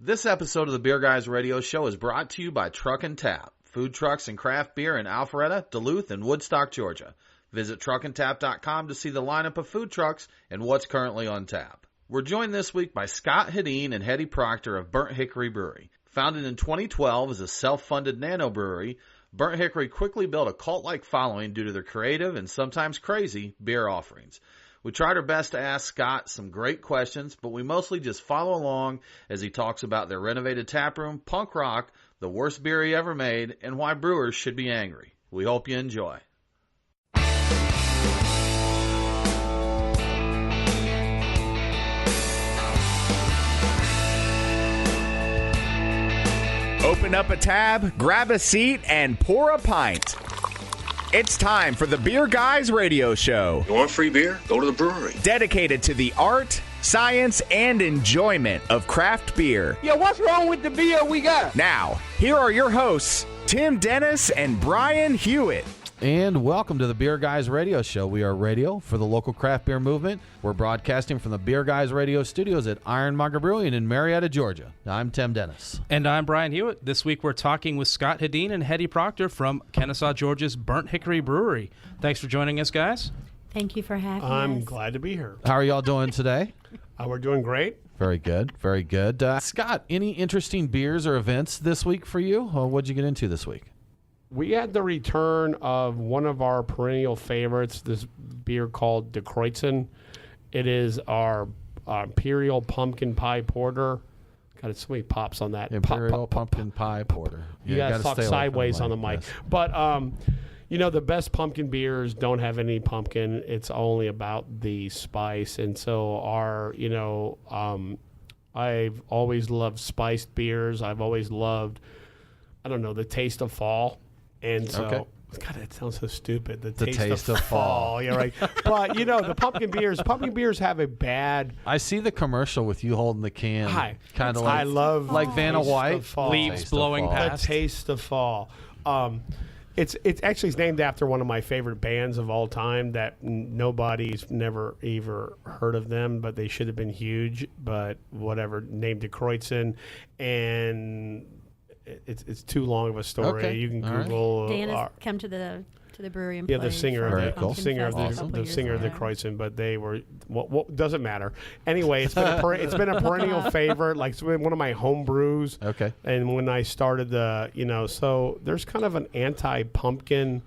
This episode of the Beer Guys Radio Show is brought to you by Truck and Tap, food trucks and craft beer in Alpharetta, Duluth, and Woodstock, Georgia. Visit truckandtap.com to see the lineup of food trucks and what's currently on tap. We're joined this week by Scott Hedeen and Heddy Proctor of Burnt Hickory Brewery. Founded in 2012 as a self-funded nano brewery, Burnt Hickory quickly built a cult-like following due to their creative and sometimes crazy beer offerings. We tried our best to ask Scott some great questions, but we mostly just follow along as he talks about their renovated taproom, punk rock, the worst beer he ever made, and why brewers should be angry. We hope you enjoy. Open up a tab, grab a seat, and pour a pint. It's time for the Beer Guys Radio Show. You want free beer? Go to the brewery. Dedicated to the art, science, and enjoyment of craft beer. Yo, what's wrong with the beer we got? Now, here are your hosts, Tim Dennis and Brian Hewitt. And welcome to the Beer Guys Radio Show. We are radio for the local craft beer movement. We're broadcasting from the Beer Guys Radio Studios at Monger Brewing in Marietta, Georgia. I'm Tim Dennis. And I'm Brian Hewitt. This week we're talking with Scott Hedeen and Hedy Proctor from Kennesaw, Georgia's Burnt Hickory Brewery. Thanks for joining us, guys. Thank you for having us. I'm glad to be here. How are y'all doing today? We're doing great. Very good, very good. Scott, any interesting beers or events this week for you? What'd you get into this week? We had the return of one of our perennial favorites, this beer called De Kreutzen. It is our Imperial Pumpkin Pie Porter. God, it's so many pops on that. Imperial Pumpkin Pie Porter. You got to talk sideways on the mic. Yes. But, the best pumpkin beers don't have any pumpkin. It's only about the spice. And so I've always loved spiced beers. I've always loved, the taste of fall. And so, God, it sounds so stupid. The taste of fall. Yeah, right. But, the pumpkin beers have a bad... I see the commercial with you holding the can. Kind of like... I love... Like Vanna White. Leaves blowing past. The taste of fall. It's actually named after one of my favorite bands of all time that nobody's never ever heard of them, but they should have been huge. But whatever, named De Kreutzen, and... It's too long of a story. Okay. You can Google. Dan has come to the brewery and the singer of the singer of the Kreutzen, but they were what doesn't matter. Anyway, it's been a perennial favorite. Like it's been one of my home brews. Okay. And when I started so there's kind of an anti-pumpkin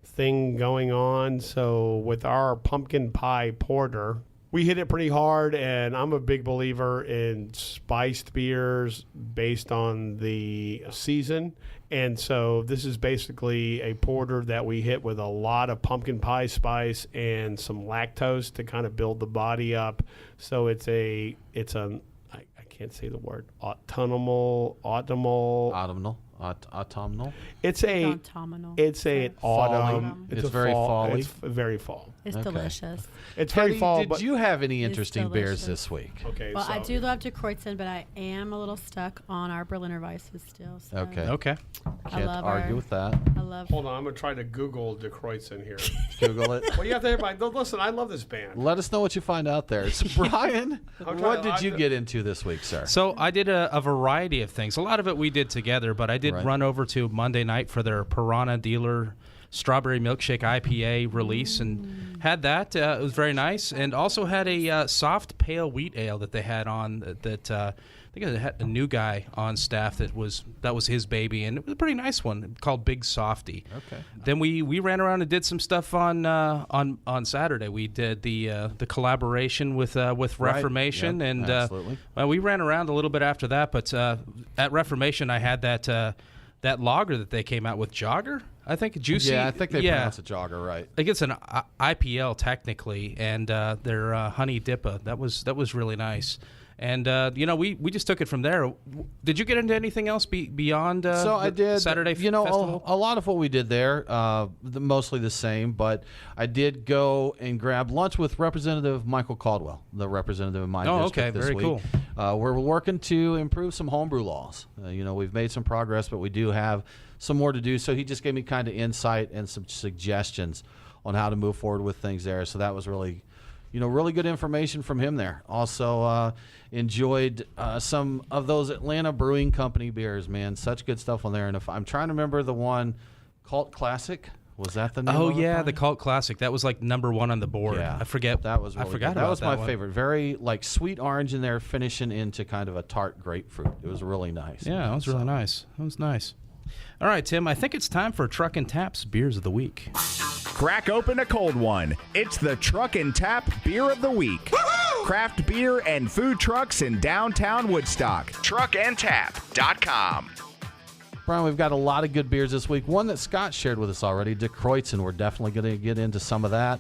thing going on. So with our pumpkin pie porter, we hit it pretty hard, and I'm a big believer in spiced beers based on the season. And so this is basically a porter that we hit with a lot of pumpkin pie spice and some lactose to kind of build the body up. So I can't say the word, autumnal. It's an autumn. It's very fall. It's very fall. It's delicious. It's very fall. Did you have any interesting beers this week? Okay. Well, I do love De Kreutzen, but I am a little stuck on our Berliner Weisses still. So. Okay. Can't argue with that. Hold on, I'm gonna try to Google De Kreutzen here. Google it. Well, you have to everybody. Listen, I love this band. Let us know what you find out there. So, Brian, what did you get into this week, sir? So I did a variety of things. A lot of it we did together, but I did run over to Monday night for their Piranha Dealer Strawberry Milkshake IPA release and had that. It was very nice. And also had a soft pale wheat ale that they had on that I think I had a new guy on staff that was his baby, and it was a pretty nice one called Big Softy. Okay. Then we ran around and did some stuff on Saturday. We did the collaboration with Reformation, and we ran around a little bit after that. But at Reformation, I had that lager that they came out with, Jogger, I think, Juicy. Yeah, I think they pronounce it Jogger, right? I think it's an IPL technically, and their Honey Dippa. That was really nice. And we just took it from there. Did you get into anything else beyond so I did Saturday festival? A lot of what we did there, mostly the same. But I did go and grab lunch with Representative Michael Caldwell, the representative in my district this week. Cool. We're working to improve some homebrew laws. We've made some progress, but we do have some more to do. So he just gave me kind of insight and some suggestions on how to move forward with things there. So that was really really good information from him there. Also enjoyed some of those Atlanta Brewing Company beers, man. Such good stuff on there. And if I'm trying to remember the one, Cult Classic. Was that the name? Oh, of it, yeah, Brian? the Cult Classic. That was like number 1 on the board. Yeah, I forget. That was really I forgot good. about That was my one. favorite. Very like sweet orange in there, finishing into kind of a tart grapefruit. It was really nice. Yeah, that was really nice. That was nice. All right, Tim, I think it's time for Truck and Tap's Beers of the Week. Crack open a cold one. It's the Truck and Tap Beer of the Week. Craft beer and food trucks in downtown Woodstock. Truckandtap.com. Brian, we've got a lot of good beers this week. One that Scott shared with us already, De Kreutzen. We're definitely going to get into some of that.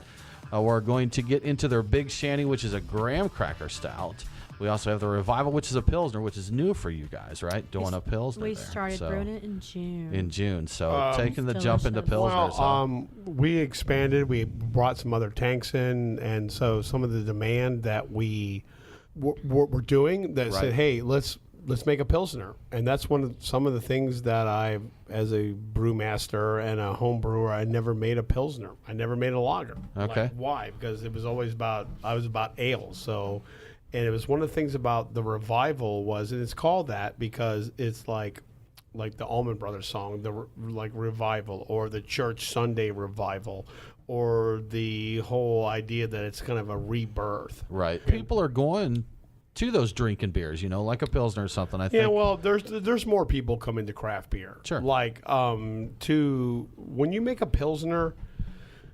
We're going to get into their Big Shanty, which is a graham cracker stout. We also have the Revival, which is a Pilsner, which is new for you guys, right? Doing a Pilsner We there. started brewing it in June. In June. So taking the jump into delicious. Pilsner. We expanded. We brought some other tanks in, and so some of the demand that we're doing that said, hey, let's make a Pilsner. And that's some of the things that I, as a brewmaster and a home brewer, I never made a Pilsner. I never made a lager. Okay. Like, why? Because it was always about ale. So, and it was one of the things about the Revival was, and it's called that because it's like the Allman Brothers song, like Revival, or the Church Sunday Revival, or the whole idea that it's kind of a rebirth. Right. People are going to those drinking beers, like a Pilsner or something, I think. Yeah, well, there's more people coming to craft beer. Sure. Like, when you make a Pilsner,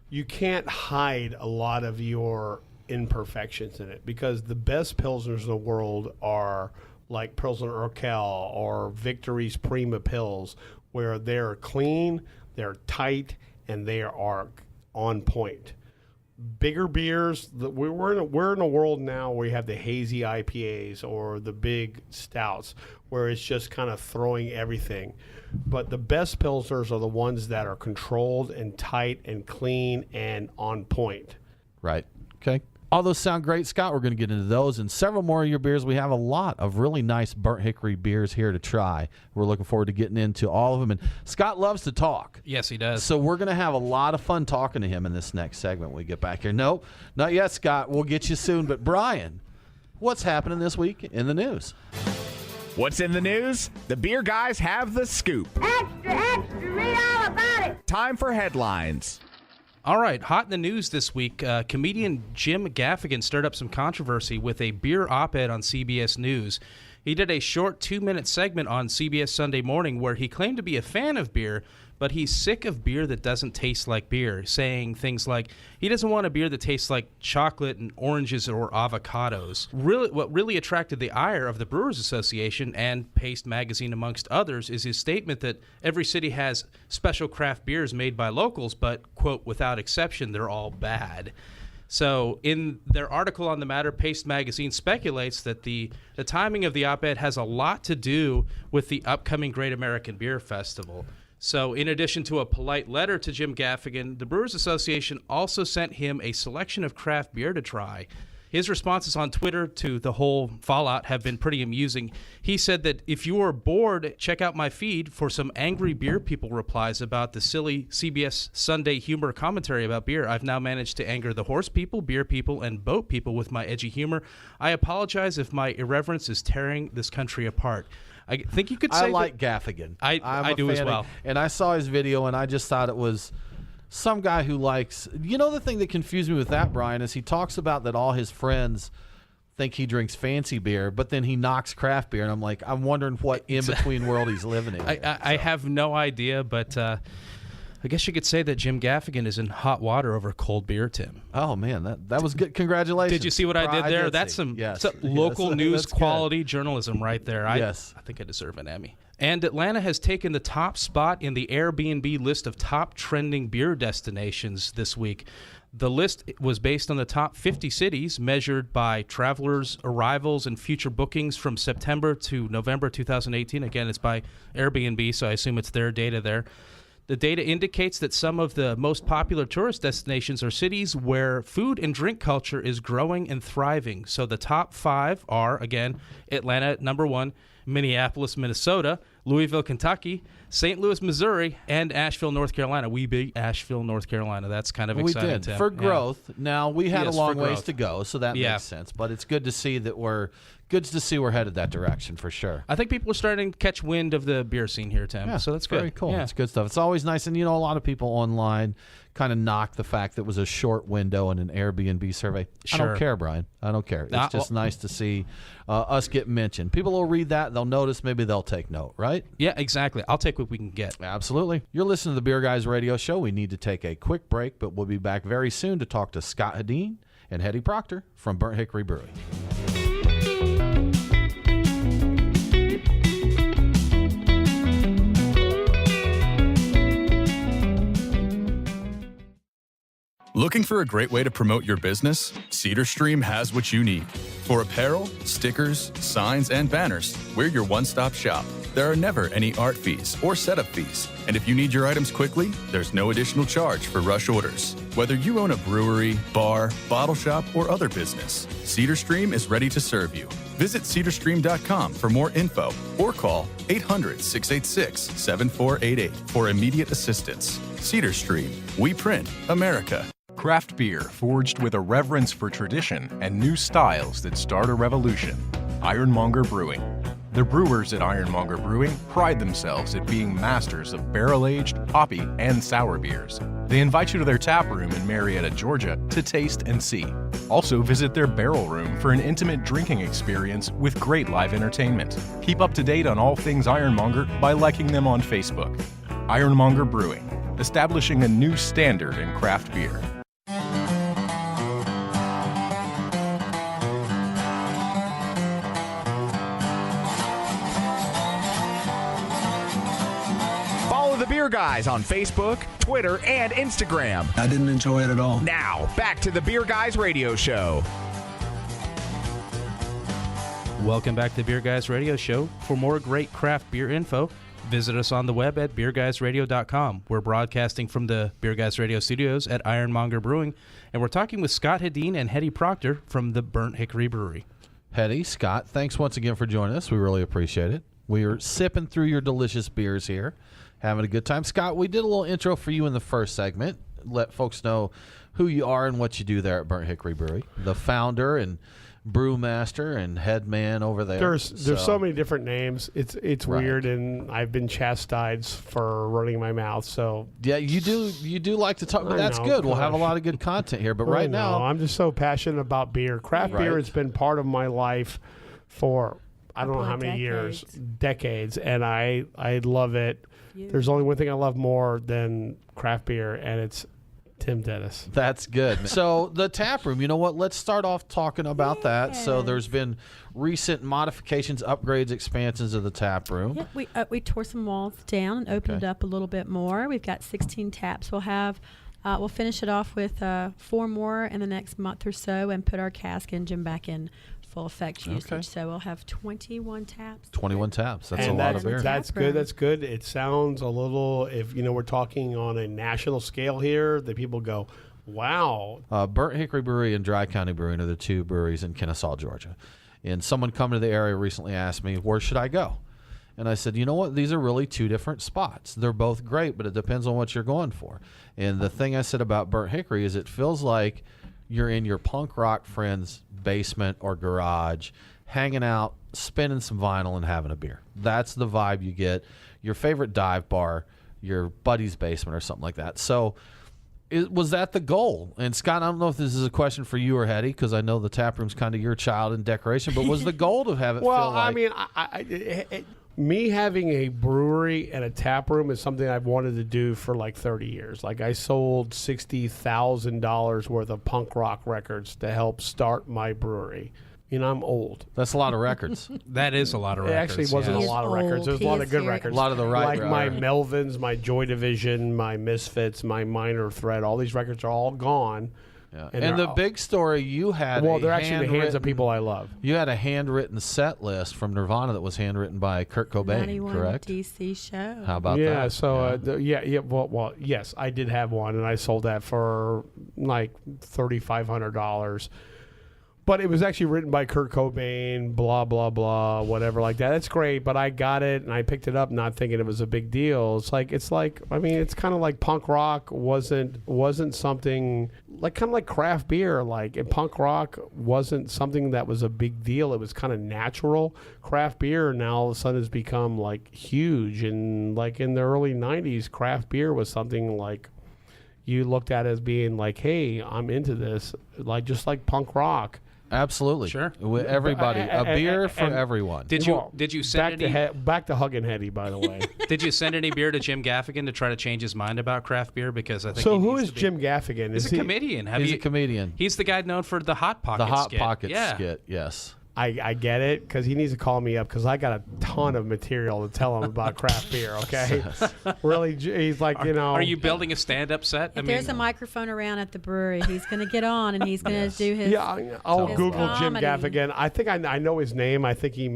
you can't hide a lot of your imperfections in it, because the best Pilsners in the world are like Pilsner Urquell or Victory's Prima Pils, where they're clean, they're tight, and they are on point. Bigger beers, we're in a world now where you have the hazy IPAs or the big stouts, where it's just kind of throwing everything. But the best Pilsners are the ones that are controlled and tight and clean and on point. Right. Okay. All those sound great, Scott. We're going to get into those and several more of your beers. We have a lot of really nice burnt hickory beers here to try. We're looking forward to getting into all of them. And Scott loves to talk. Yes, he does. So we're going to have a lot of fun talking to him in this next segment when we get back here. No, not yet, Scott. We'll get you soon. But Brian, what's happening this week in the news? What's in the news? The beer guys have the scoop. Extra, extra, read all about it. Time for headlines. All right, hot in the news this week, comedian Jim Gaffigan stirred up some controversy with a beer op-ed on CBS News. He did a short 2-minute segment on CBS Sunday Morning where he claimed to be a fan of beer, but he's sick of beer that doesn't taste like beer, saying things like he doesn't want a beer that tastes like chocolate and oranges or avocados. What really attracted the ire of the Brewers Association and Paste Magazine, amongst others, is his statement that every city has special craft beers made by locals, but, quote, without exception, they're all bad. So in their article on the matter, Paste Magazine speculates that the timing of the op-ed has a lot to do with the upcoming Great American Beer Festival. So in addition to a polite letter to Jim Gaffigan, the Brewers Association also sent him a selection of craft beer to try. His responses on Twitter to the whole fallout have been pretty amusing. He said that if you are bored, check out my feed for some angry beer people replies about the silly CBS Sunday humor commentary about beer. I've now managed to anger the horse people, beer people, and boat people with my edgy humor. I apologize if my irreverence is tearing this country apart. I think you could say I like Gaffigan. I do as well. And I saw his video, and I just thought it was some guy who likes... the thing that confused me with that, Brian, is he talks about that all his friends think he drinks fancy beer, but then he knocks craft beer, and I'm wondering what in-between world he's living in. I have no idea, but... I guess you could say that Jim Gaffigan is in hot water over cold beer, Tim. Oh, man, that was good. Congratulations. Did you see what I did there? That's some local news quality journalism right there. I think I deserve an Emmy. And Atlanta has taken the top spot in the Airbnb list of top trending beer destinations this week. The list was based on the top 50 cities measured by travelers' arrivals and future bookings from September to November 2018. Again, it's by Airbnb, so I assume it's their data there. The data indicates that some of the most popular tourist destinations are cities where food and drink culture is growing and thriving. So the top 5 are, again, Atlanta at number 1, Minneapolis, Minnesota, Louisville, Kentucky, St. Louis, Missouri, and Asheville, North Carolina. We beat Asheville, North Carolina. That's kind of exciting. We did. Tim. For growth. Yeah. Now, we had a long ways to go, so that Yeah. makes sense. But it's good to see that we're headed that direction for sure. I think people are starting to catch wind of the beer scene here, Tim. Yeah, So that's good. Very cool. Yeah. It's good stuff. It's always nice. And, a lot of people online kind of knock the fact that it was a short window in an Airbnb survey. I Sure. don't care, Brian. I don't care. It's just nice to see us get mentioned. People will read that. They'll notice. Maybe they'll take note, right? Yeah, exactly. I'll take what we can get. Absolutely. You're listening to the Beer Guys Radio Show. We need to take a quick break, but we'll be back very soon to talk to Scott Hedeen and Hedy Proctor from Burnt Hickory Brewery. Looking for a great way to promote your business? CedarStream has what you need. For apparel, stickers, signs, and banners, we're your one-stop shop. There are never any art fees or setup fees. And if you need your items quickly, there's no additional charge for rush orders. Whether you own a brewery, bar, bottle shop, or other business, CedarStream is ready to serve you. Visit cedarstream.com for more info or call 800-686-7488 for immediate assistance. CedarStream. We print America. Craft beer forged with a reverence for tradition and new styles that start a revolution. Ironmonger Brewing. The brewers at Ironmonger Brewing pride themselves at being masters of barrel-aged, hoppy, and sour beers. They invite you to their Taproom in Marietta, Georgia to taste and see. Also visit their barrel room for an intimate drinking experience with great live entertainment. Keep up to date on all things Ironmonger by liking them on Facebook. Ironmonger Brewing, establishing a new standard in craft beer. The Beer Guys on Facebook, Twitter, and Instagram. I didn't enjoy it at all. Now, back to the Beer Guys Radio Show. Welcome back to the Beer Guys Radio Show. For more great craft beer info, visit us on the web at beerguysradio.com. We're broadcasting from the Beer Guys Radio studios at Ironmonger Brewing, and we're talking with Scott Hedeen and Hedy Proctor from the Burnt Hickory Brewery. Hedy, Scott, thanks once again for joining us. We really appreciate it. We are sipping through your delicious beers here, having a good time. Scott, we did a little intro for you in the first segment. Let folks know who you are and what you do there at Burnt Hickory Brewery. The founder and brewmaster and head man over there. There's so many different names. It's Right. weird, and I've been chastised for running my mouth. So yeah, you do like to talk, but that's good. We'll have a lot of good content here. But right now, I'm just so passionate about beer. Craft beer has been part of my life for I don't know how many years, decades, and I love it. There's only one thing I love more than craft beer, and it's Tim Dennis. That's good. So the Taproom, you know what? Let's start off talking about that. So there's been recent modifications, upgrades, expansions of the Taproom. Yeah, we tore some walls down and opened it up a little bit more. We've got 16 taps. We'll finish it off with 4 more in the next month or so, and put our cask engine back in full effect usage. So we'll have 21 taps. 21 taps. That's and a lot of beer. That's good. That's good. It sounds a little, if we're talking on a national scale here, that people go, wow. Burnt Hickory Brewery and Dry County Brewing are the 2 breweries in Kennesaw, Georgia. And someone coming to the area recently asked me, where should I go? And I said, you know what? These are really 2 different spots. They're both great, but it depends on what you're going for. And the thing I said about Burnt Hickory is it feels like you're in your punk rock friend's basement or garage, hanging out, spinning some vinyl, and having a beer. That's the vibe you get. Your favorite dive bar, your buddy's basement, or something like that. So was that the goal? And Scott, I don't know if this is a question for you or Heddy, because I know the Taproom's kind of your child in decoration, but was the goal to have it feel like... I mean, me having a brewery and a tap room is something I've wanted to do for like 30 years. Like I sold $60,000 worth of punk rock records to help start my brewery. I'm old. That's a lot of records. That is a lot of records. It actually wasn't a lot of records. There was a lot of good records. A lot of the right. Like my Melvins, my Joy Division, my Misfits, my Minor Threat. All these records are all gone. Yeah. And the big story you had. Well, they're actually the hands of people I love. You had a handwritten set list from Nirvana that was handwritten by Kurt Cobain, 91 correct? DC show. How about that? Yeah. So well, yes, I did have one, and I sold that for like $3,500. But it was actually written by Kurt Cobain, blah, blah, blah, whatever like that. That's great, but I got it, and I picked it up not thinking it was a big deal. It's like I mean, it's kind of like punk rock wasn't something, like kind of like craft beer. Like, and punk rock wasn't something that was a big deal. It was kind of natural. Craft beer now all of a sudden has become, like, huge. And, like, in the early 90s, craft beer was something like, you looked at as being like, hey, I'm into this, like just like punk rock. Absolutely. Sure. With everybody. A beer for everyone. Did you send back to Hug and Heddy, by the way. Did you send any beer to Jim Gaffigan to try to change his mind about craft beer? Because I think so. Who is Jim Gaffigan? He's a comedian. He's a comedian. He's the guy known for the Hot Pocket skit. skit. Pocket skit, yes. I get it, because he needs to call me up, because I got a ton of material to tell him about craft beer, okay? Really, he's like, you know. Are you building a stand-up set? If there's a microphone around at the brewery, he's going to get on, and he's going to do his I'll his Google comedy. Jim Gaffigan. I think I know his name. I think he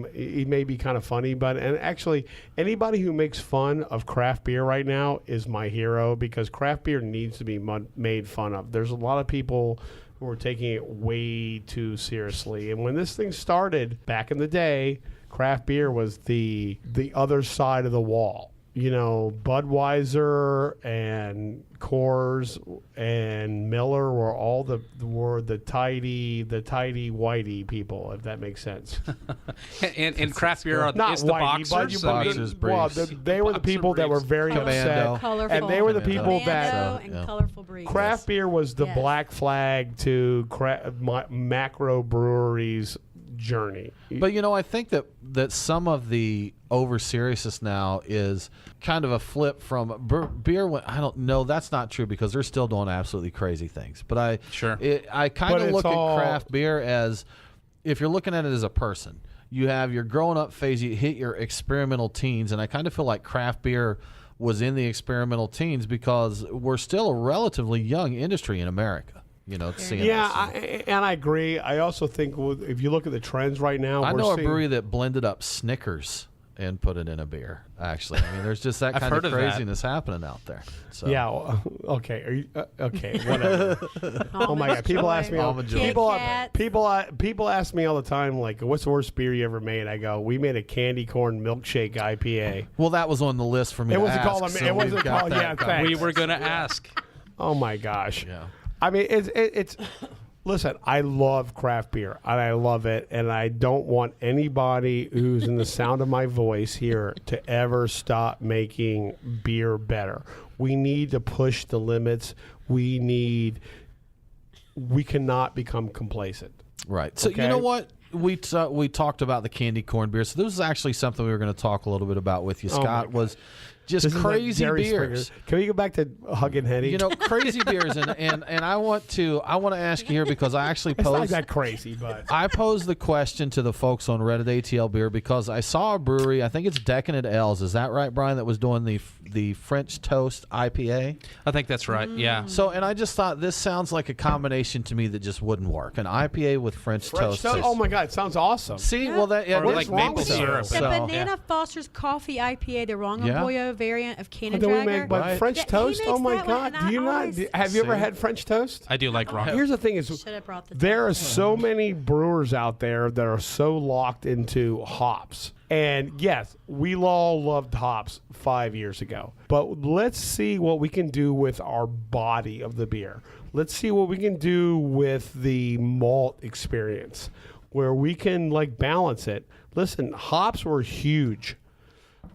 may be kind of funny, and actually, anybody who makes fun of craft beer right now is my hero, because craft beer needs to be made fun of. There's a lot of people who are taking it way too seriously. And when this thing started back in the day, craft beer was the other side of the wall. You know, Budweiser and Coors and Miller were all the tidy whitey people, if that makes sense. and craft beer not is the whitey, boxers. They were the people that were very upset, colorful, and they were the people that colorful breeds. Craft beer was the black flag to macro breweries' journey. But you know, I think that some of the over seriousness now is kind of a flip from beer. I don't know, that's not true, because they're still doing absolutely crazy things. But I kind of look at craft beer as, if you're looking at it as a person, you have your growing up phase, you hit your experimental teens, and I kind of feel like craft beer was in the experimental teens because we're still a relatively young industry in America. You know, and I agree. I also think if you look at the trends right now, I know a brewery that blended up Snickers and put it in a beer. Actually, I mean, there's just that kind of craziness happening out there. So. Yeah. Okay. Are you okay? Whatever. Oh my God! People ask me. People ask me all the time, like, "What's the worst beer you ever made?" I go, "We made a candy corn milkshake IPA." Well, that was on the list for me. It wasn't called. It wasn't called. Yeah, thanks. We were going to ask. Oh my gosh. Yeah. I mean, it's listen, I love craft beer, and I love it, and I don't want anybody who's in the sound of my voice here to ever stop making beer better. We need to push the limits. We cannot become complacent. Right. So, you know what? We talked about the candy corn beer. So this is actually something we were going to talk a little bit about with you, Scott, was just crazy beers. Can we go back to Hug and Heddy? You know, crazy beers, and I want to ask you here, because I actually posed. It's not that crazy, but I posed the question to the folks on Reddit ATL Beer, because I saw a brewery, I think it's Decadent L's, is that right, Brian, that was doing the French Toast IPA? I think that's right. Yeah. So, and I just thought this sounds like a combination to me that just wouldn't work. An IPA with French toast. Oh my God, it sounds awesome. See, well, that or like maple syrup. The Banana Foster's Coffee IPA, the Rongamboyo variant of Canada But French toast. Oh my God! Do you not? Have you ever had French toast? I do like Rongamboyo. Here's the thing: is there are so many brewers out there that are so locked into hops. And yes, we all loved hops 5 years ago. But let's see what we can do with our body of the beer. Let's see what we can do with the malt experience, where we can like balance it. Listen, hops were huge,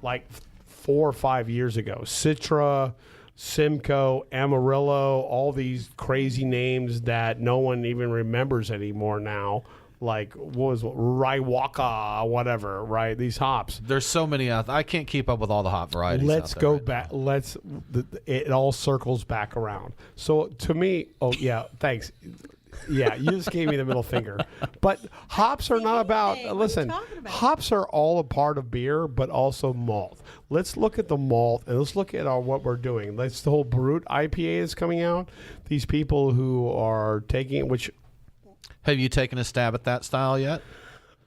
like 4 or 5 years ago. Citra, Simcoe, Amarillo, all these crazy names that no one even remembers anymore now. Like, what was Raiwaka, whatever, right? These hops. There's so many out there. I can't keep up with all the hop varieties. Let's go back. It all circles back around. So to me, oh yeah, thanks. Yeah, you just gave me the middle finger. But hops are not about, listen, hops are all a part of beer, but also malt. Let's look at the malt, and let's look at what we're doing. Let's the whole Brut IPA is coming out. These people who are taking it, which... Have you taken a stab at that style yet?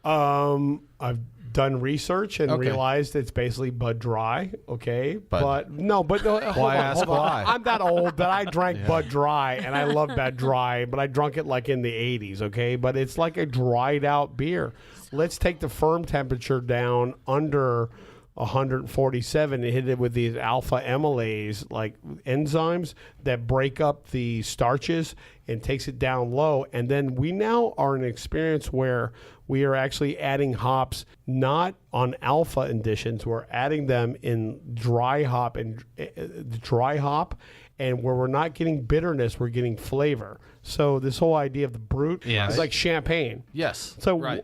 I've done research and realized it's basically Bud Dry. Okay, but why ask why? I'm that old that I drank Bud Dry, and I love Bud Dry, but I drunk it like in the 80s. Okay, but it's like a dried out beer. Let's take the firm temperature down under 147 and hit it with these alpha amylase, like enzymes that break up the starches and takes it down low. And then we now are in an experience where we are actually adding hops not on alpha additions. We're adding them in dry hop and where we're not getting bitterness, we're getting flavor. So this whole idea of the brute is like champagne. Yes. So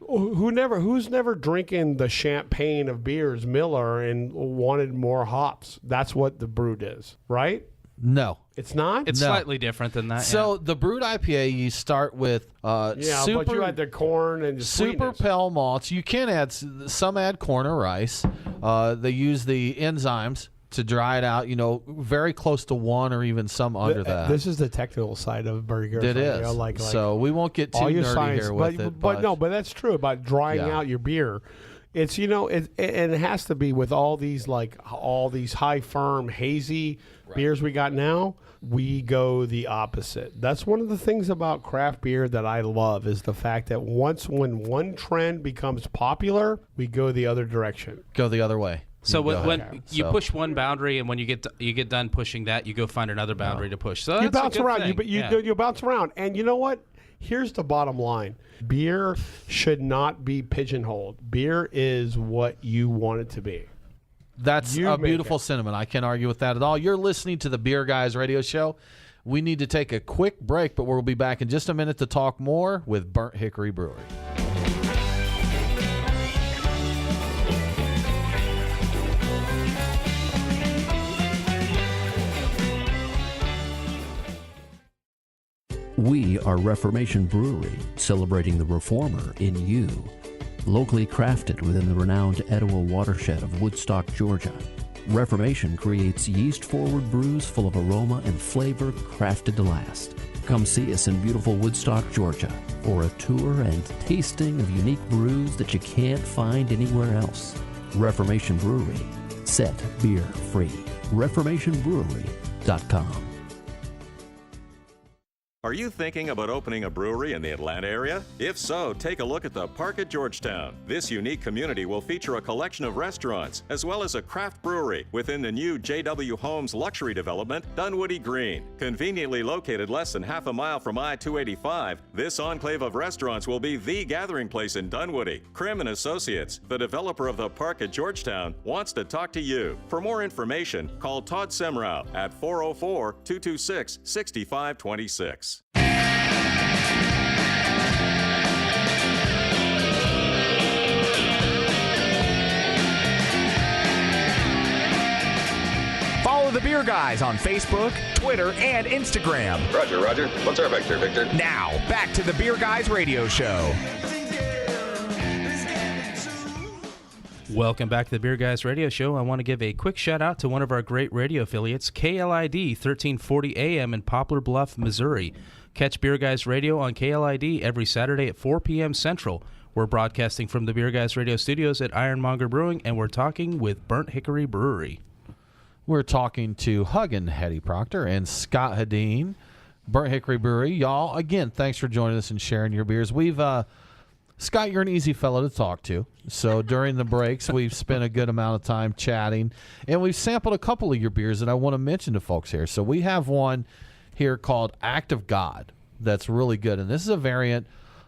who's never drinking the champagne of beers, Miller, and wanted more hops? That's what the brute is, right? No. It's not? It's slightly different than that. So the brewed IPA, you start with but you add the corn and the super pale malts. You can add, some add corn or rice. They use the enzymes to dry it out, very close to 1 or even some under that. This is the technical side of burger. It is. So we won't get too nerdy here with it. But that's true about drying out your beer. It's, and it has to be with all these high firm, hazy beers we got now. We go the opposite. That's one of the things about craft beer that I love is the fact that when one trend becomes popular, we go the other direction. Go the other way. So when you push one boundary, and when you get done pushing that, you go find another boundary to push. So you bounce around. You bounce around, and you know what? Here's the bottom line: beer should not be pigeonholed. Beer is what you want it to be. That's a beautiful sentiment. I can't argue with that at all. You're listening to the Beer Guys Radio Show. We need to take a quick break, but we'll be back in just a minute to talk more with Burnt Hickory Brewery. We are Reformation Brewery, celebrating the reformer in you. Locally crafted within the renowned Etowah watershed of Woodstock, Georgia, Reformation creates yeast-forward brews full of aroma and flavor crafted to last. Come see us in beautiful Woodstock, Georgia, for a tour and tasting of unique brews that you can't find anywhere else. Reformation Brewery, set beer free. ReformationBrewery.com. Are you thinking about opening a brewery in the Atlanta area? If so, take a look at the Park at Georgetown. This unique community will feature a collection of restaurants, as well as a craft brewery within the new J.W. Holmes luxury development, Dunwoody Green. Conveniently located less than half a mile from I-285, this enclave of restaurants will be the gathering place in Dunwoody. Krim & Associates, the developer of the Park at Georgetown, wants to talk to you. For more information, call Todd Semrau at 404-226-6526. Follow the Beer Guys on Facebook, Twitter, and Instagram. Roger. What's our vector, Victor? Now, back to the Beer Guys Radio Show. Welcome back to the Beer Guys Radio Show. I want to give a quick shout out to one of our great radio affiliates, KLID 1340 AM in Poplar Bluff, Missouri. Catch Beer Guys Radio on KLID every Saturday at 4 p.m. Central. We're broadcasting from the Beer Guys Radio Studios at Monger Brewing, and we're talking with Burnt Hickory Brewery. We're talking to Huggin Heddy Proctor and Scott Hedeen, Burnt Hickory Brewery. Y'all, again, thanks for joining us and sharing your beers. We've, Scott, you're an easy fellow to talk to. So during the breaks, we've spent a good amount of time chatting, and we've sampled a couple of your beers that I want to mention to folks here. So we have one here called Act of God that's really good, and this is a variant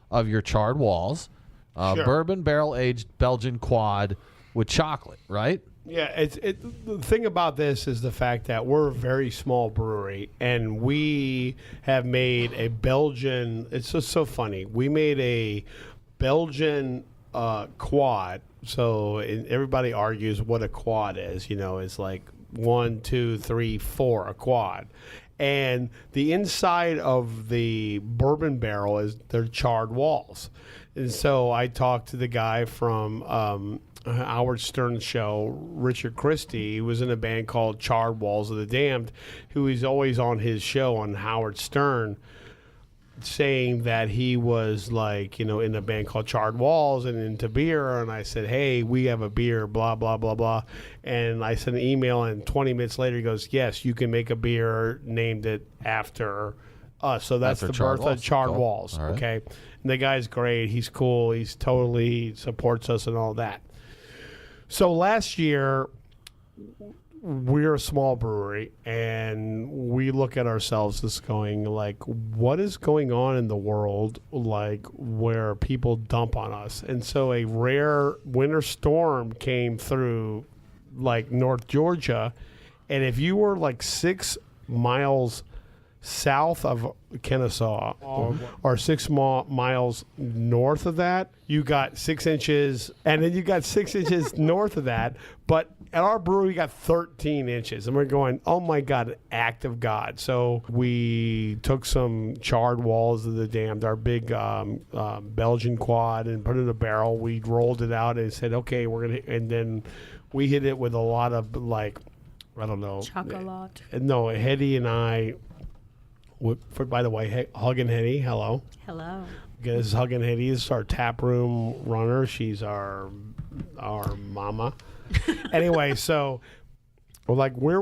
of your Charred Walls, bourbon barrel-aged Belgian Quad with chocolate, right? Yeah, the thing about this is the fact that we're a very small brewery, and we have made a Belgian. It's just so funny. We made a Belgian quad. So everybody argues what a quad is. It's like 1, 2, 3, 4, a quad. And the inside of the bourbon barrel is their charred walls. And so I talked to the guy from Howard Stern's show, Richard Christie. He was in a band called Charred Walls of the Damned, who is always on his show on Howard Stern. saying that he was like, in a band called Charred Walls and into beer. And I said, hey, we have a beer, blah, blah, blah, blah. And I sent an email, and 20 minutes later he goes, yes, you can make a beer named it after us. So that's After the Charred birth Walls. of Charred Cool. Walls. All right. Okay. And the guy's great. He's cool. He's totally supports us and all that. So last year, we're a small brewery, and we look at ourselves as going like, what is going on in the world, like where people dump on us? And so a rare winter storm came through like North Georgia, and if you were like 6 miles south of Kennesaw or 6 miles north of that, you got 6 inches, and then you got 6 inches north of that. But at our brewery, we got 13 inches, and we're going, oh my God, an act of God. So we took some Charred Walls of the Damned, our big Belgian Quad, and put it in a barrel. We rolled it out and said, okay, and then we hit it with a lot of like, I don't know. Chocolate. No, Heddy and I, by the way, Hug and Heddy, hello. Hello. Okay, this is Hug and Heddy. This is our taproom runner. She's our mama. Anyway, so like where are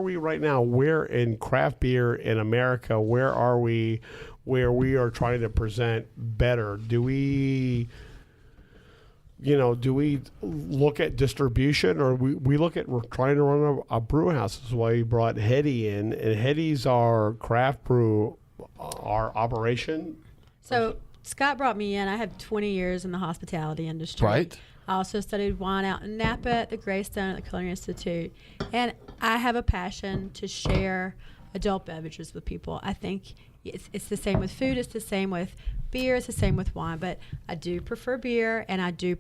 we right now? Where in craft beer in America? Where are we? Where we are trying to present better? Do we look at distribution, or we look at, we're trying to run a brew house? That's why we brought Heddy in, and Heddy's our craft brew, our operation. So Scott brought me in. I have 20 years in the hospitality industry. Right. I also studied wine out in Napa at the Greystone at the Culinary Institute. And I have a passion to share adult beverages with people. I think it's the same with food. It's the same with beer. It's the same with wine. But I do prefer beer, and I do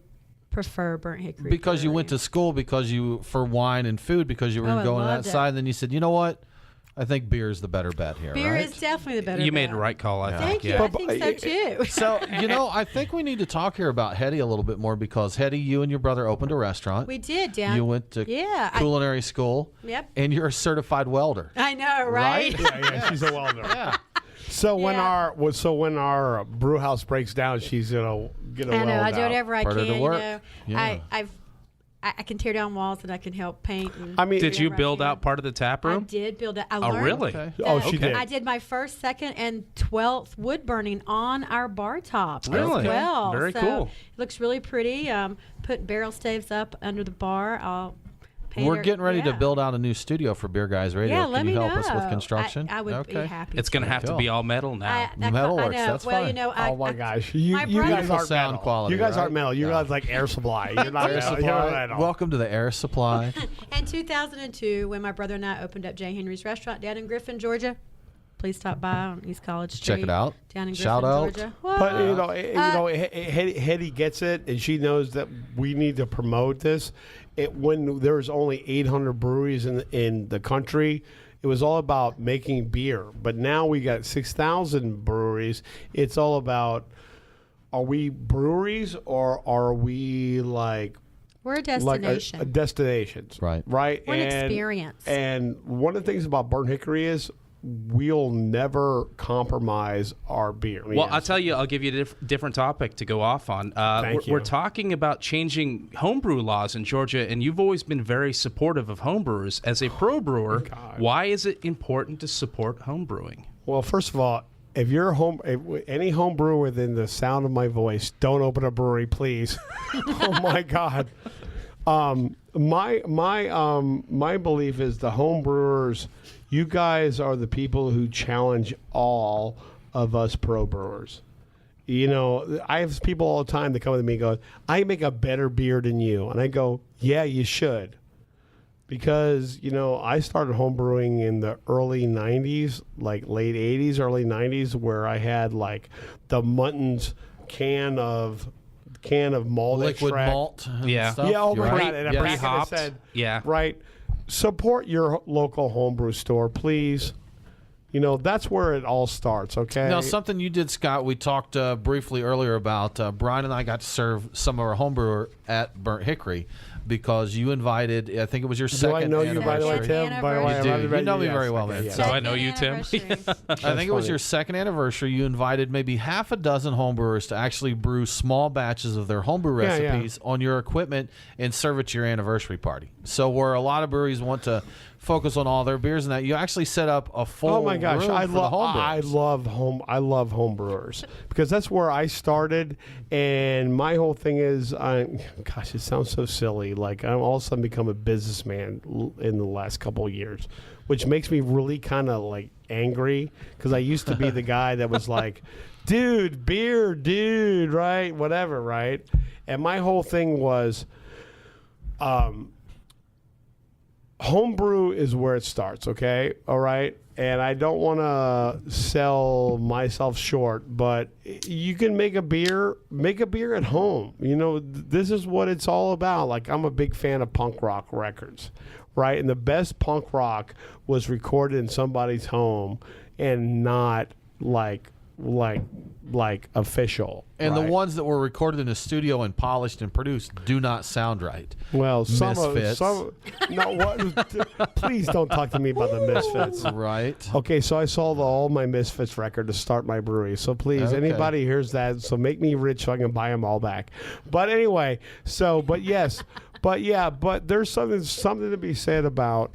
prefer Burnt Hickory. Because you Brewery. went to school for wine and food, because you were going on that side, and then you said, you know what? I think beer is the better bet here. Beer right? is definitely the better You bet. made the right call, I think. Thank you. Yeah. I think so too. So, I think we need to talk here about Heddy a little bit more, because Heddy, you and your brother opened a restaurant. We did, Dan. You went to culinary school. Yep. And you're a certified welder. I know, right? Yeah, she's a welder. Yeah. So when our brew house breaks down, she's gonna get a weld I do out. whatever I Put her can. to work. I Yeah. can tear down walls, and I can help paint. And I mean, Did you whatever I build can. out part of the tap I room? did build it. I Oh, learned really? that Oh, she did. I did my first, second, and 12th wood burning on our bar top Really? as well. Very So cool. It looks really pretty. Put barrel staves up under the bar. I'll paint We're her- getting ready to yeah. build out a new studio for Beer Guys Radio. Yeah, Can let you me help us with know. construction? I would be happy. It's going to have to Cool. be all metal now. Metal I works, know. that's well, fine. Oh my gosh, you my guys brother- aren't sound metal. quality, You guys right? aren't metal. You guys like air supply. You're not Air metal. Supply. You're metal. Welcome to the Air Supply. In 2002, when my brother and I opened up J. Henry's Restaurant down in Griffin, Georgia, please stop by on East College Street. Check it out. Down in Griffin, Shout out. Georgia. But What? Heddy gets it, and she knows that we need to promote this. When there was only 800 breweries in the country, it was all about making beer. But now we got 6,000 breweries. It's all about, are we breweries, or are we like We're a destination. Like destinations, right? Right. We're an experience. And one of the things about Burnt Hickory is we'll never compromise our beer. Well, I'll tell you, I'll give you a different topic to go off on. Thank We're you. talking about changing homebrew laws in Georgia, and you've always been very supportive of homebrewers. As a pro brewer, why is it important to support homebrewing? Well, first of all, if you're any home brewer within the sound of my voice, don't open a brewery, please. Oh my God. My belief is the home brewers, you guys are the people who challenge all of us pro brewers. I have people all the time that come to me and go, I make a better beer than you. And I go, yeah, you should. Because, I started home brewing in the early 90s, like late 80s, early 90s, where I had like the Muntins can of malt Liquid extract. malt. And Yeah. stuff. Yeah, oh You're my right. God. And Yes. back in the Pre-hopped. said, Yeah. right. Support your local homebrew store, please. You know, that's where it all starts, okay? Now, something you did, Scott, we talked briefly earlier about, Brian and I got to serve some of our homebrewer at Burnt Hickory because you invited, I think it was your second anniversary. Do I know you, by the way, Tim? By the way, you do. You know me very well, man. So I know you, Tim. I think it was your second anniversary. You invited maybe half a dozen homebrewers to actually brew small batches of their homebrew recipes on your equipment and serve at your anniversary party. So where a lot of breweries want to focus on all their beers and that, you actually set up a full room for the homebrewers. I love homebrewers because that's where I started, and my whole thing is, gosh, it sounds so silly. Like I'm all of a sudden become a businessman in the last couple of years, which makes me really kind of like angry because I used to be the guy that was like, dude, beer, dude, right, whatever, right, and my whole thing was, homebrew is where it starts, okay? All right? And I don't want to sell myself short, but you can make a beer at home. You know, this is what it's all about. Like, I'm a big fan of punk rock records, right? And the best punk rock was recorded in somebody's home and not like official. And right? the ones that were recorded in a studio and polished and produced do not sound right. Well, Misfits. Please don't talk to me about the Misfits. Right. Okay, so I sold all my Misfits record to start my brewery. So please, anybody hears that, so make me rich so I can buy them all back. But anyway, but there's something to be said about.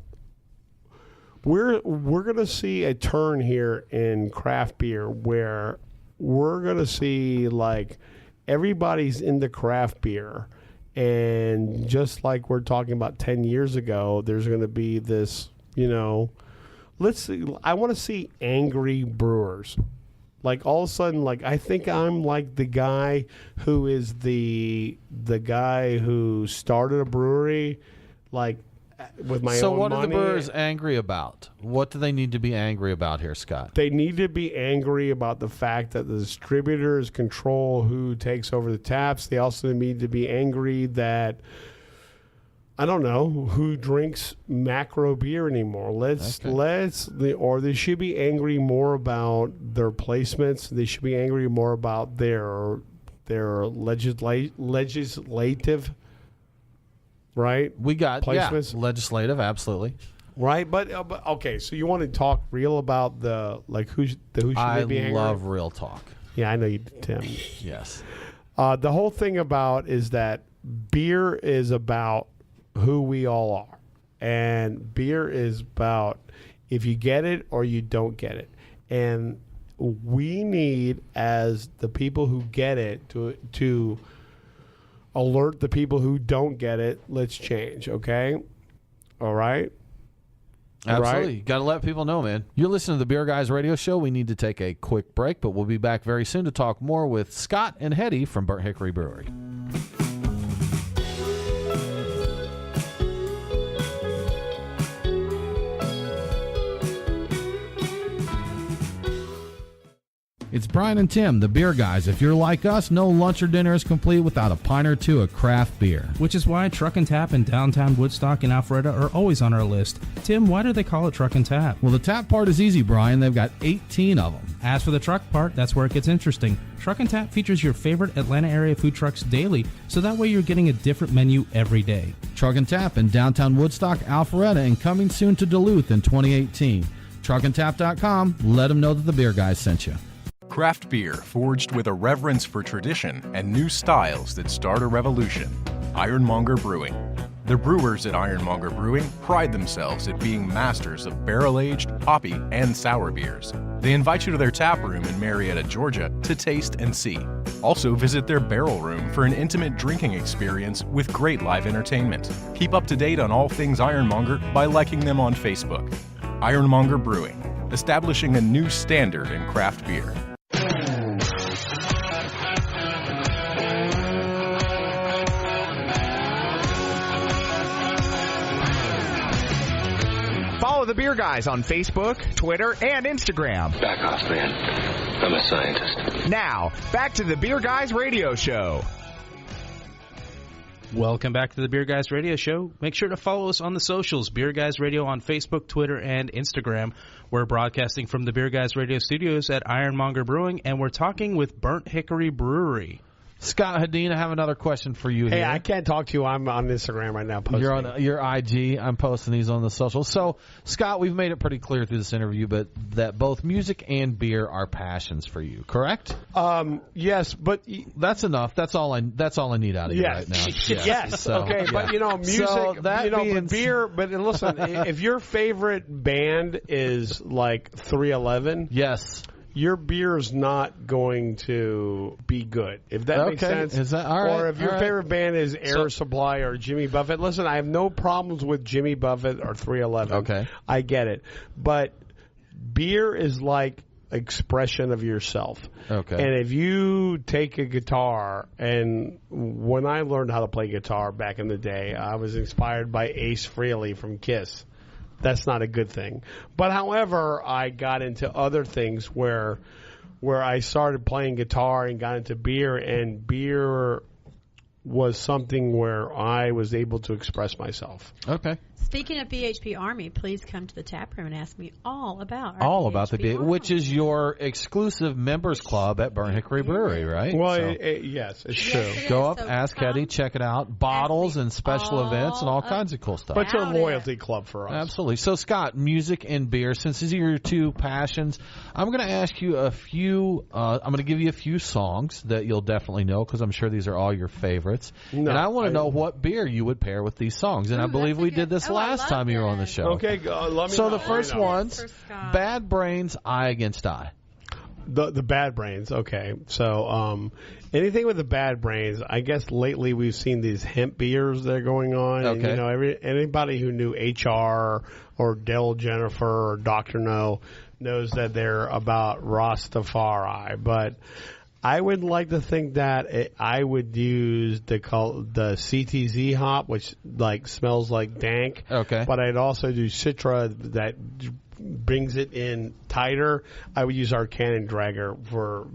We're going to see a turn here in craft beer where we're going to see like everybody's into craft beer, and just like we're talking about 10 years ago, there's going to be this, you know, I want to see angry brewers. Like all of a sudden, like I think I'm like the guy who is the guy who started a brewery, like with my own money. So what are the brewers angry about? What do they need to be angry about here, Scott? They need to be angry about the fact that the distributors control who takes over the taps. They also need to be angry that, I don't know, who drinks macro beer anymore. Or they should be angry more about their placements. They should be angry more about their legislative. Right, we got placements, legislative, absolutely. Right, but okay. So you want to talk real about the who should be angry? I love real talk. Yeah, I know you do, Tim. Yes. The whole thing about is that beer is about who we all are, and beer is about if you get it or you don't get it, and we need, as the people who get it, to alert the people who don't get it. Let's change, okay? All right? Absolutely. You got to let people know, man. You're listening to the Beer Guys Radio Show. We need to take a quick break, but we'll be back very soon to talk more with Scott and Heddy from Burnt Hickory Brewery. It's Brian and Tim, the Beer Guys. If you're like us, no lunch or dinner is complete without a pint or two of craft beer. Which is why Truck and Tap in downtown Woodstock and Alpharetta are always on our list. Tim, why do they call it Truck and Tap? Well, the tap part is easy, Brian. They've got 18 of them. As for the truck part, that's where it gets interesting. Truck and Tap features your favorite Atlanta area food trucks daily, so that way you're getting a different menu every day. Truck and Tap in downtown Woodstock, Alpharetta, and coming soon to Duluth in 2018. Truckandtap.com. Let them know that the Beer Guys sent you. Craft beer forged with a reverence for tradition and new styles that start a revolution. Ironmonger Brewing. The brewers at Ironmonger Brewing pride themselves at being masters of barrel-aged, hoppy, and sour beers. They invite you to their tap room in Marietta, Georgia to taste and see. Also visit their barrel room for an intimate drinking experience with great live entertainment. Keep up to date on all things Ironmonger by liking them on Facebook. Ironmonger Brewing, establishing a new standard in craft beer. Follow the Beer Guys on Facebook, Twitter, and Instagram. Back off, man. I'm a scientist. Now, back to the Beer Guys Radio Show. Welcome back to the Beer Guys Radio Show. Make sure to follow us on the socials, Beer Guys Radio on Facebook, Twitter, and Instagram. We're broadcasting from the Beer Guys Radio studios at Monger Brewing, and we're talking with Burnt Hickory Brewery. Scott Hedeen, I have another question for you here. Hey, I can't talk to you. I'm on Instagram right now. You're on your IG. I'm posting these on the social. So, Scott, we've made it pretty clear through this interview, but that both music and beer are passions for you, correct? Yes, but that's enough. That's all I need out of you right now. Yes. So, okay, yeah. but music, so that but beer. But listen, if your favorite band is like 311, yes. Your beer is not going to be good, if that makes sense. Is that all right? Or if your favorite band is Air Supply or Jimmy Buffett. Listen, I have no problems with Jimmy Buffett or 311. Okay. I get it. But beer is like expression of yourself. Okay. And if you take a guitar, and when I learned how to play guitar back in the day, I was inspired by Ace Frehley from Kiss. That's not a good thing. But however, I got into other things where I started playing guitar and got into beer, and beer was something where I was able to express myself. Okay. Speaking of BHP Army, please come to the tap room and ask me all about the BHP, which is your exclusive members club at Burnt Hickory Brewery, right? Well, yes, it's true. Go up, ask Heddy, check it out. Bottles and special events and all kinds of cool stuff. But it's a loyalty club for us. Absolutely. So, Scott, music and beer, since these are your two passions, I'm going to ask you a few, I'm going to give you a few songs that you'll definitely know, because I'm sure these are all your favorites. No, and I want to know what beer you would pair with these songs. And I believe we did this last time you were on the show. Okay, let me know. So the first one's Bad Brains, Eye Against Eye. The Bad Brains, okay. So anything with the Bad Brains, I guess lately we've seen these hemp beers that are going on. Okay. And, anybody who knew HR or Dell Jennifer or Dr. No knows that they're about Rastafari. But I would like to think that I would use the CTZ hop, which smells like dank. Okay. But I'd also do Citra that brings it in tighter. I would use our Cannon Dragger for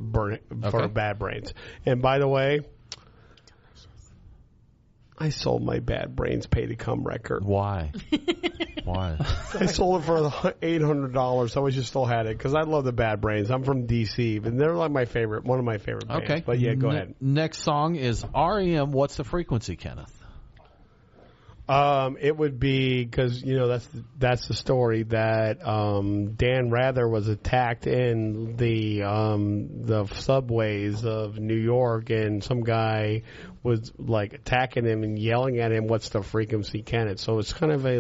Bad Brains. And by the way, I sold my Bad Brains Pay to Come record. Why? Why? I sold it for $800. I wish you still had it, because I love the Bad Brains. I'm from D.C., and they're like one of my favorite bands. Okay. But yeah, go ahead. Next song is REM, What's the Frequency, Kenneth? It would be, because that's the story that Dan Rather was attacked in the subways of New York, and some guy was attacking him and yelling at him, "What's the frequency, Kenneth?" So it's kind of a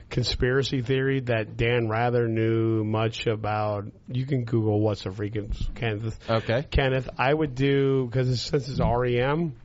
conspiracy theory that Dan Rather knew much about. You can Google "What's the frequency, Kenneth." Okay, Kenneth, I would do, because since it's REM.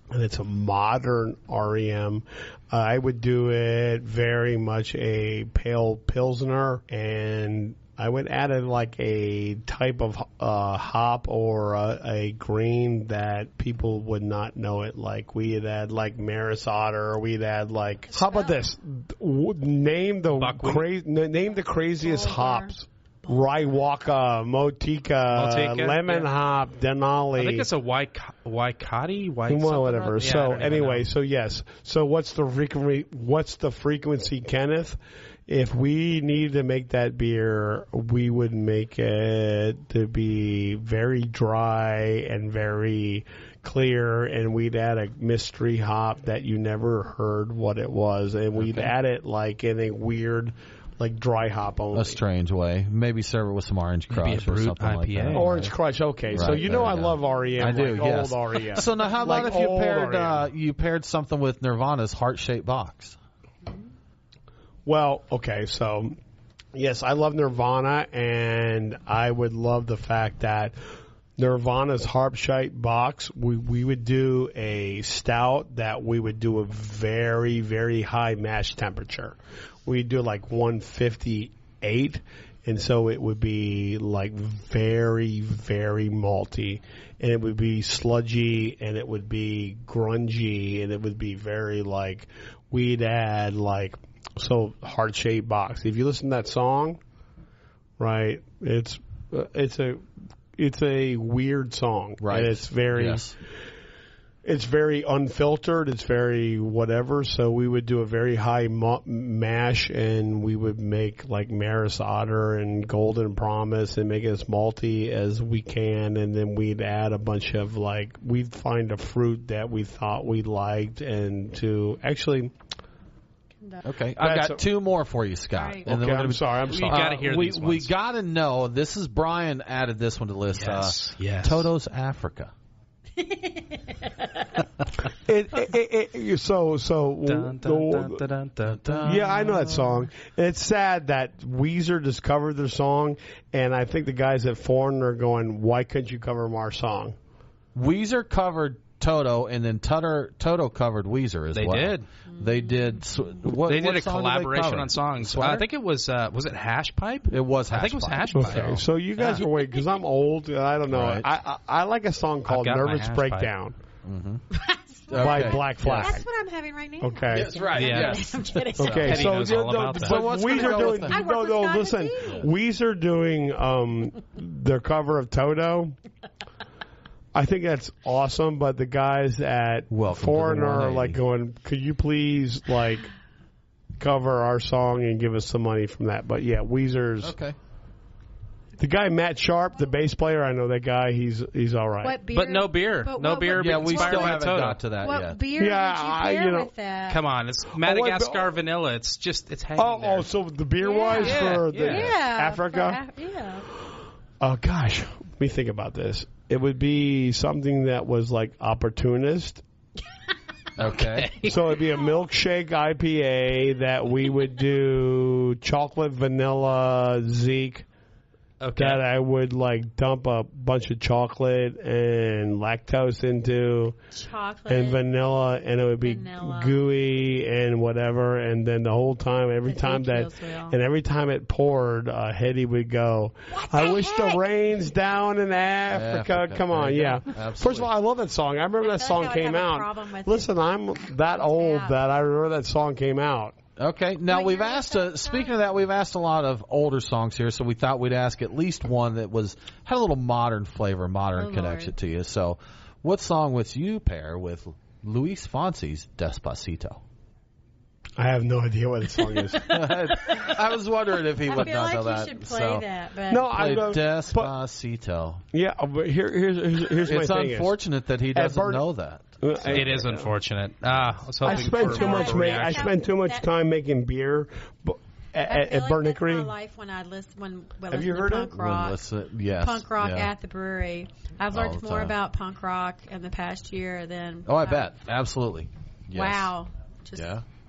And it's a modern REM. I would do it very much a pale Pilsner, and I would add a type of hop or a grain that people would not know it. Like we'd add Maris Otter, or we'd add how about this? Name the craziest hops. Raiwaka, Motika, Lemon Hop, Denali. I think it's a Waikati. Well, whatever. Yeah, so anyway, so yes. So what's the frequency, Kenneth? If we needed to make that beer, we would make it to be very dry and very clear, and we'd add a mystery hop that you never heard what it was, and we'd add it in a weird, dry hop only. A strange way. Maybe serve it with some Orange Crush or something IPA. like that. Orange Crush, okay. Right, so I love REM. I do, yes. Old REM. So now how about if you paired something with Nirvana's Heart-Shaped Box? Well, okay, so yes, I love Nirvana, and I would love the fact that Nirvana's Heart-Shaped Box, we would do a stout that we would do a very, very high mash temperature. We'd do 158, and so it would be very, very malty, and it would be sludgy, and it would be grungy, and it would be very we'd add so Heart-Shaped Box. If you listen to that song, right, it's a weird song, right? And it's very. Yes. It's very unfiltered. It's very whatever. So we would do a very high mash, and we would make like Maris Otter and Golden Promise and make it as malty as we can. And then we'd add a bunch of we'd find a fruit that we thought we liked and to actually. Okay, I've got two more for you, Scott. Right. And then I'm sorry. We got to hear these ones. We got to know. This is Brian added this one to the list. Yes. Toto's Africa. Yeah, I know that song. It's sad that Weezer discovered their song, and I think the guys at Foreigner are going, "Why couldn't you cover our song?" Weezer covered Toto, and then Toto covered Weezer as well. They did. They did. They did a collaboration on songs. I think it was it Hash Pipe? It was Hash Pipe. I think it was Hash Pipe. Okay, so you guys are waiting because I'm old. I don't know. Right. I like a song called "Nervous Breakdown" by Black Flag. That's what I'm having right now. Okay, that's right. Yeah. I'm kidding. Okay, Heddy knows all about that. So what's Weezer doing? Listen, Weezer doing their cover of Toto. I think that's awesome, but the guys at Foreigner are going, could you please cover our song and give us some money from that? But yeah, Weezer's okay. The guy Matt Sharp, the bass player, I know that guy. He's all right. What beer? But no beer. No beer. Yeah, we inspired still by haven't Toto. got to that What yet. beer would you pair with that? Come on, it's Madagascar vanilla. It's hanging there. Oh, so the beer was for Africa? Yeah. Oh, gosh. Let me think about this. It would be something that was opportunist. Okay. So it'd be a milkshake IPA that we would do chocolate vanilla Zeke. Okay. That I would dump a bunch of chocolate and lactose into, and vanilla, and it would be gooey and whatever. And then the whole time, every time it poured, Heddy would go, "I wish the rain's down in Africa." Come on, yeah. Absolutely. First of all, I love that song. I remember that song came out. Listen, I'm that old that I remember that song came out. Okay. Now we've asked. Speaking of that, we've asked a lot of older songs here, so we thought we'd ask at least one that had a little modern flavor, connection to you. So, what song would you pair with Luis Fonsi's "Despacito"? I have no idea what the song is. I was wondering if he would not know that. I feel like you should play that. But no, I know Despacito. Yeah, but here's my thing. It's unfortunate that he doesn't know that. It is unfortunate. I was hoping I spent too much time making beer at Burnt Hickory. That's my life when I listen. Have you heard punk rock? Yes. Punk rock at the brewery. I've learned more about punk rock in the past year than. Oh, I bet. Absolutely. Yes. Wow.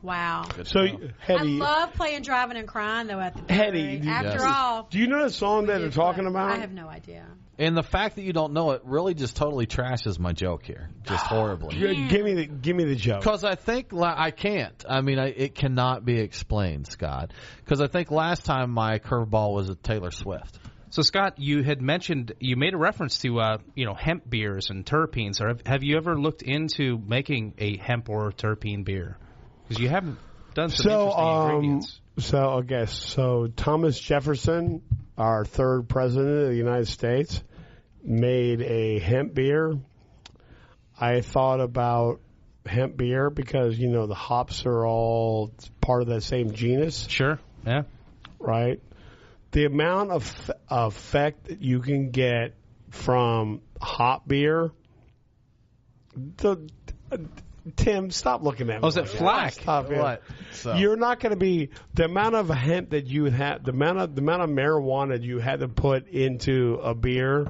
Wow. So, Heddy, I love playing Driving and Crying, though, at the brewery. Heddy, After all. Do you know the song that they're talking about? I have no idea. And the fact that you don't know it really just totally trashes my joke here. Just horribly. Give me the joke. Because I think I can't. I mean, it cannot be explained, Scott. Because I think last time my curveball was at Taylor Swift. So, Scott, you had mentioned, you made a reference to, hemp beers and terpenes. Have you ever looked into making a hemp or terpene beer? Because you haven't done some interesting ingredients. So Thomas Jefferson, our third president of the United States, made a hemp beer. I thought about hemp beer because, the hops are all part of that same genus. Sure, yeah. Right? The amount of effect that you can get from hop beer, Tim, stop looking at me. Oh, is it flack? Stop it. What? So. You're not going to be the amount of hemp that you would have, the amount of marijuana you had to put into a beer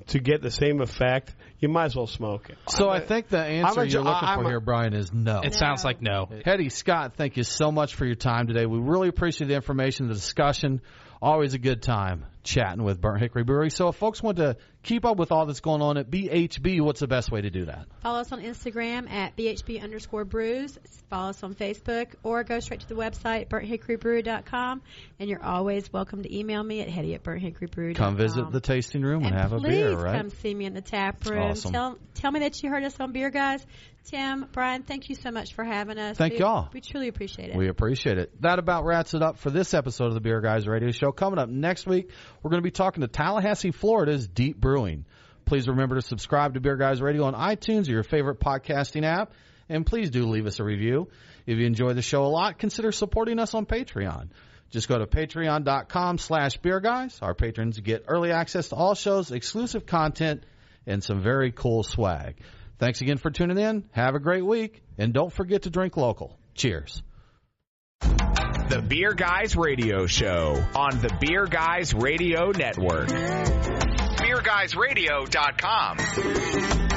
to get the same effect. You might as well smoke it. So I think the answer you're looking for here, Brian, is no. It sounds like no. Heddy, Scott, thank you so much for your time today. We really appreciate the information, the discussion. Always a good time chatting with Burnt Hickory Brewery. So if folks want to keep up with all that's going on at BHB, what's the best way to do that? Follow us on Instagram at BHB_brews. Follow us on Facebook or go straight to the website, BurntHickoryBrewery.com. And you're always welcome to email me at Heddy at BurntHickoryBrewery.com. Come visit the tasting room and have a beer, right? Please come see me in the tap room. Awesome. Tell me that you heard us on Beer Guys. Tim, Brian, thank you so much for having us. Thank y'all. We truly appreciate it. We appreciate it. That about wraps it up for this episode of the Beer Guys Radio Show. Coming up next week, we're going to be talking to Tallahassee, Florida's Deep Brewing. please remember to subscribe to Beer Guys Radio on iTunes or your favorite podcasting app. And please do leave us a review. If you enjoy the show a lot, consider supporting us on Patreon. Just go to patreon.com/beerguys. Our patrons get early access to all shows, exclusive content, and some very cool swag. Thanks again for tuning in. Have a great week. And don't forget to drink local. Cheers. The Beer Guys Radio Show on the Beer Guys Radio Network. BeerGuysRadio.com.